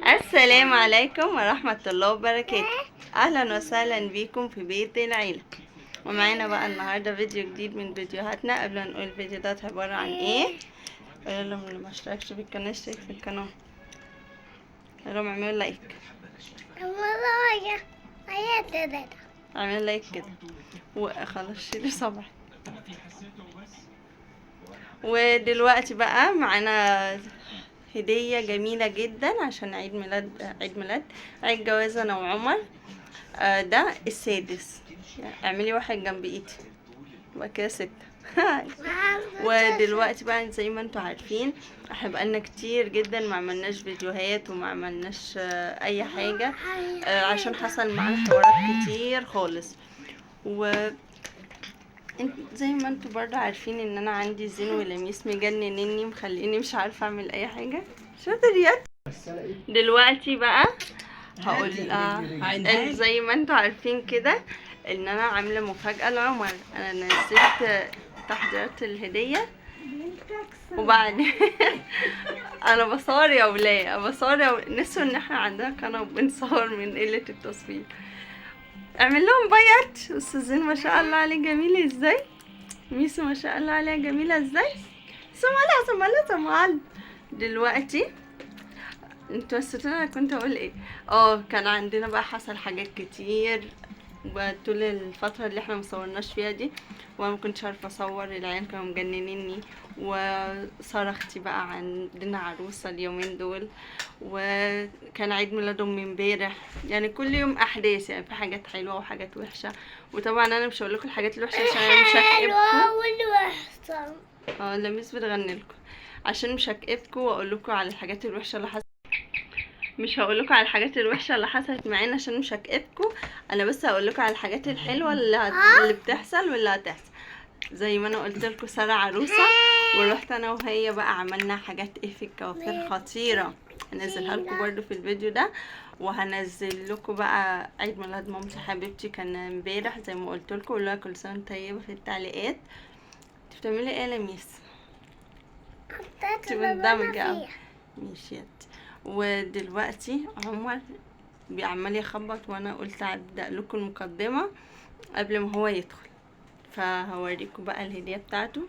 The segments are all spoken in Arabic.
السلام عليكم ورحمة الله وبركاته. أهلا وسهلا بيكم في بيت العيلة. ومعانا بقى النهاردة فيديو جديد من فيديوهاتنا. قبل ما نقول الفيديو ده عبارة عن ايه، قولوا لهم اللي ما اشتركش في القناة اشترك في القناة، قولوا لهم اعملوا لايك، اعملوا لايك كده وخلاص شيلوا صبعي. ودلوقتي بقى معانا هدية جميلة جدا عشان عيد جواز انا وعمر. ده السادس، اعملي واحد جنب ايدي يبقى كده 6. ودلوقتي بقى زي ما انتوا عارفين احنا بقالنا كتير جدا ما عملناش فيديوهات وما عملناش اي حاجة، عشان حصل معانا حوارات كتير خالص. و زي ما انتوا برضه عارفين ان انا عندي زين ولميس مجننني مخليني مش عارفة اعمل اي حاجة. شاطر يا دلوقتي بقى هقول زي ما انتوا عارفين كده ان انا عامله مفاجاه لعمر. انا نزلت تحضيرات الهديه وبعد انا بصور يا ولايه، نسوا ان احنا عندنا قناه بنصور من قله التصوير. اعمل لهم بايت. استاذين ما شاء الله عليه جميل ازاي، ميسو ما شاء الله عليها جميله ازاي، سمعلها دلوقتي انتوا نسيتوني انا كنت اقول ايه. كان عندنا بقى حصل حاجات كتير طول الفترة اللي احنا مصورناش فيها دي، وانا ما كنتش عارفة اصور. العيال كانوا مجننيني وصرختي بقى عندنا عروسة اليومين دول، وكان عيد ميلاد امي امبارح. يعني كل يوم احداث، يعني في حاجات حلوة وحاجات وحشة. وطبعا انا مش هقول لكم الحاجات الوحشة عشان انا مش هكئبكم. لميس بتغني لكم عشان مش هكئبكم واقول لكم على الحاجات الوحشة اللي حصلت. مش هقول لكم على الحاجات الوحشه اللي حصلت معانا عشان مش هكئبكم. انا بس هقول لكم على الحاجات الحلوه اللي بتحصل واللي هتحصل. زي ما انا قلت لكم ساره عروسه، ورحت انا وهي بقى عملنا حاجات ايه في الكوافير خطيره، هنزلها لكم برده في الفيديو ده. وهنزل لكم بقى عيد ميلاد مامتي حبيبتي كان امبارح زي ما قلت لكم. قولوا لها كل سنه طيبه في التعليقات. انت بتعملي ايه يا لميس؟ انت مندمجه ماشي. ودلوقتي عمر عمال يخبط وانا قلت ابدا لكم المقدمه قبل ما هو يدخل. فهوريكم بقى الهديه بتاعته،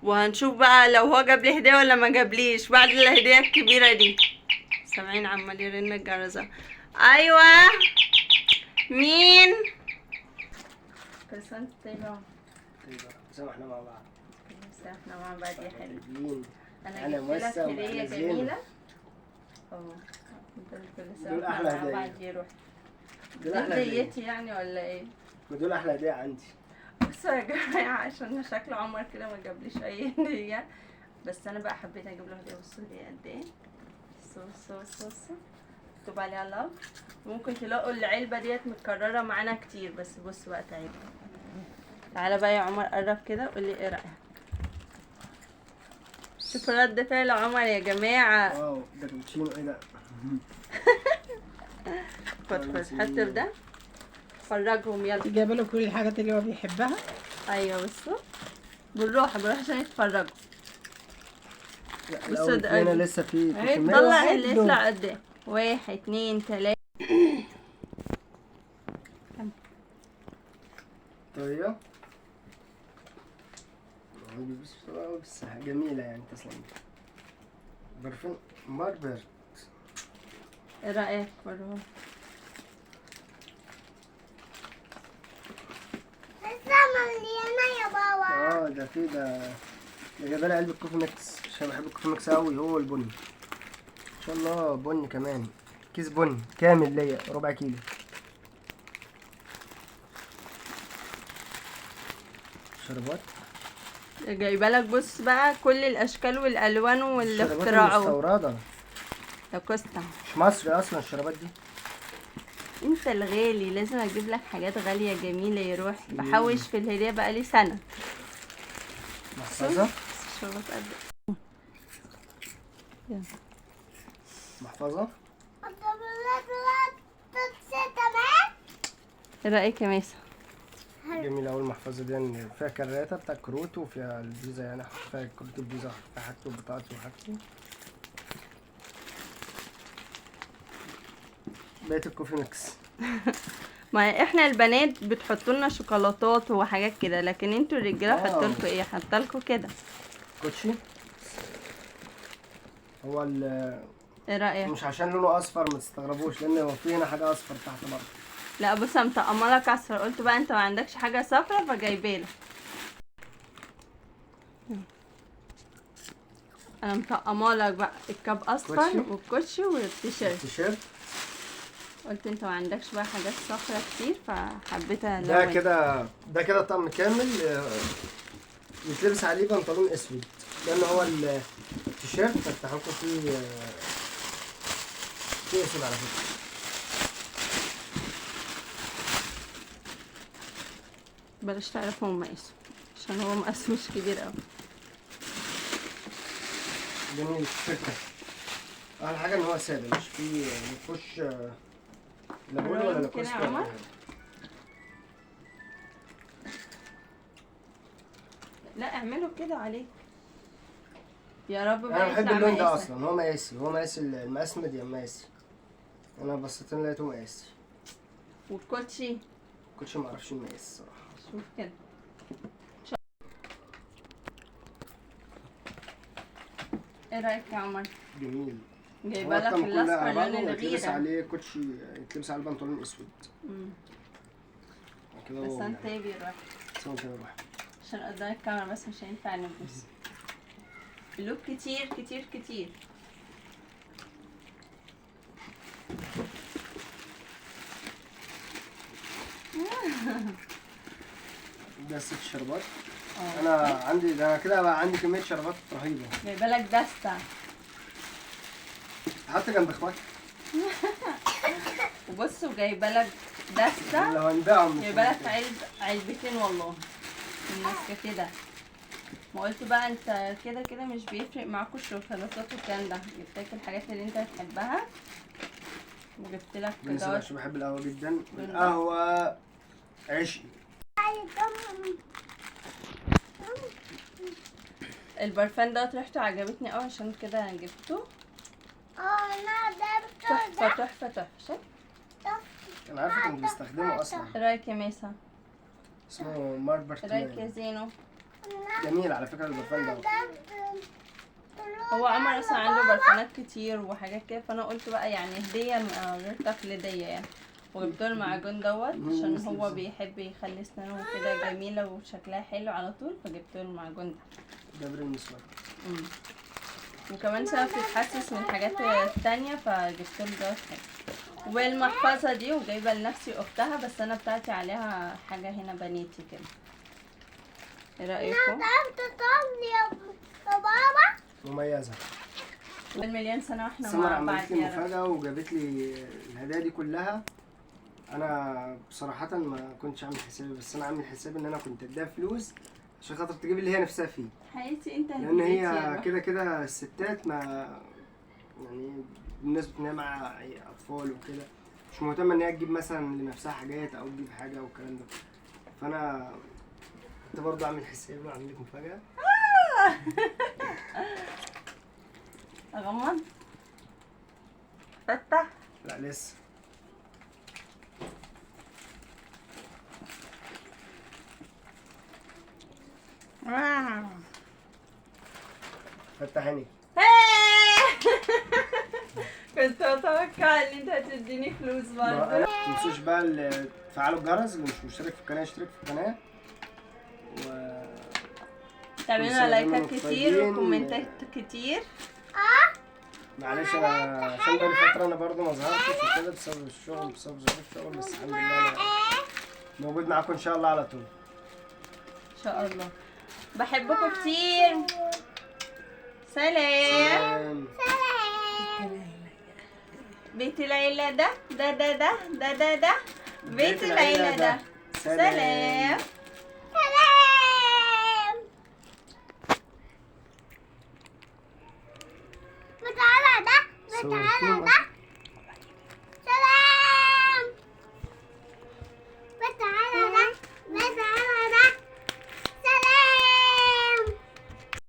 وهنشوف بقى لو هو جاب لي هديه ولا ما جابليش بعد الهديه الكبيره دي. سامعين عمال يرن الجرس. ايوه مين؟ كل سنه طيبه. احنا مع بعض. احنا مع بعض يا حبيبي. انا جبت لك هديه جميله. دول احلى هديه. دول هديتي يعني ولا ايه؟ دول احلى هديه عندي. بصوا يا جماعه عشان شكل عمر كده ما جابليش اي هديه، بس انا بقى حبيت اجيب له هديه. بصوا دي قد ايه، بصوا مكتوب عليها لاف. ممكن تلاقوا العلبه ديت متكرره معانا كتير، بس بصوا بقى تعالى بقى يا عمر قرب كده قولي ايه رايك. شوفوا رد فعل عمر يا جماعه. واو ده كابتشينو ايه ده. خد حط في ده، فرجهم يلا. جايبه له كل الحاجات اللي هو بيحبها. ايوه بصوا بالراحه عشان يتفرجوا. بصوا ده انا لسه في كميه. طلع اللي يطلع قد ايه. 1 2 3. طيب بس جميله يعني. تسلم. برفان ماربرت. ايه رايك برضه؟ يا بابا. ده في ده جايبه لي علبه كوفي ميكس عشان بحب الكوفي ميكس قوي. هو البني ان شاء الله، بني كمان، كيس بني كامل ليا ربع كيلو. شربات جايبه لك. بص بقى كل الاشكال والالوان واللي اخترعوه. مستورده يا كوستا مش مصري اصلا الشربات دي. انت الغالي لازم اجيب لك حاجات غاليه جميله يا روحي. بحوش في الهديه بقالي سنه. محفظه. الشربات قد ايه. محفظه. ايه رايك يا ميسا؟ جميله اول محفظه دي، فيها كراتة بتاع كروت وفيها الفيزا، يعني احط فيها كروت الفيزا، احط فيها حاجتي وبطاقتي وحاجتي. بقية الكوفي ميكس. ما احنا البنات بتحطوا لنا شوكولاتات وحاجات كده، لكن انتوا الرجاله حطوا لكم ايه؟ حط لكم كده. كوتشي هو ايه رايك؟ مش عشان لونه اصفر ما تستغربوش، لان هو في هنا حاجه اصفر تحت برضه. لا بص انا مطقمه لك اصفر، قلت بقى انت ما عندكش حاجه صفرا فجايبالك. انا مطقمه لك بقى الكاب اصفر كوتشي. والكوتشي والتيشيرت. التيشيرت قلت انت ما عندكش بقى حاجات صفرا كتير فحبيت ده الون. كده، ده كده طقم كامل يتلبس عليه بنطلون اسود، لان هو التيشيرت فتح لكم فيه اسود على فكره. بلاش تعرفوا مقاسه عشان هو مقاسه مش كبير قوي. جميل التيشيرت ده. احلى حاجه ان هو ساده، مش فيه مفيهوش لا بول ولا ممكن لاكوست يا ولا عمر؟ حاجة. لا اعمله كده عليك يا رب انا بقى بحب يطلع اللون ده مقاسك. اصلا، هو مقاسي، هو مقاسي المقاس ميديم مقاسي. انا بصيت لقيته مقاسي. والكوتشي كنتش ما اعرفش المقاس الصراحه. شوف كده. ايه رايك يا عمر؟ جميل. جايبه لك الاصفر لون يتلبس الغيره. عليه كوتشي، يتلبس عليه بنطلون اسود كده. بس هو انت ايه بيروح سوي كده روح. عشان قدام الكاميرا بس مش هينفع نبص. قلوب كتير كتير كتير. ده ست شربات. اه انا عندي ده، كده بقى عندي كميه شربات رهيبه. جايبه لك دستة حتى جنب اخواتي وبص، وجايبه لك دستة، لو هنبيعهم مش جايبه لك هنبيعهم. علبتين والله الناس كده. ما قلت بقى انت كده كده مش بيفرق معاكوا الشوكولاتات والكلام ده، جبت لك الحاجات اللي انت بتحبها وجبت لك بالنسبه كده. عشان بحب القهوه جدا، القهوه عشقي. البرفان دوت ريحته عجبتني قوي عشان كده جبته. تحفه تحفه تحفه. شايف؟ انا عارفه كنت بستخدمه اصلا. ايه رايك يا ميسا؟ اسمه ماربرت ايه رايك يا مان. زينو؟ جميل على فكره البرفان ده. هو عمر اصلا عنده برفانات كتير وحاجات كده، فانا قلت بقى يعني هديه غير تقليديه يعني. وجبت له المعجون دوت عشان هو بيحب يخلي اسنانه كده جميله وشكلها حلو على طول، فجبت له المعجون ده. جبر المسواك. وكمان سبب يتحسس من الحاجات التانية فجبت له دوت حلو. والمحفظه دي وجايبه لنفسي اختها، بس انا بتاعتي عليها حاجه هنا بنيتي كده. ايه رايكم؟ مميزه. والمليون سنه واحنا سمر مع عملت بعض لي يا رب. مفاجأة وجابت لي الهدايا دي كلها. انا بصراحة ما كنتش عامل حسابي، بس انا عامل حسابي ان انا كنت اديها فلوس عشان خاطر تجيب اللي هي نفسها فيه، حياتي انت لان هديتي يا هي روح. كده كده الستات ما يعني بالنسبة ان هي مع اطفال وكده مش مهتمة ان هي تجيب مثلا لنفسها حاجات او تجيب حاجة والكلام ده. فانا كنت برضه عامل حسابي وعامل لك مفاجأة. اغمض فتح. لا لسه. فتح عينيك. كنت اتوقع ان انت هتديني فلوس برضه. ما تنسوش بقى تفعلوا الجرس، اللي مش مشترك في القناه يشترك في القناه تعملوا لنا لايكات كتير وكومنتات كتير. معلش انا عشان بقالي فتره انا برضو ما ظهرتش وكده بسبب الشغل، بسبب ظروف الشغل، بس الحمد لله انا موجود معاكم ان شاء الله على طول. ان شاء الله. بحبكم كتير. سلام. بيت العيلة ده بيت العيلة ده. سلام. صورتين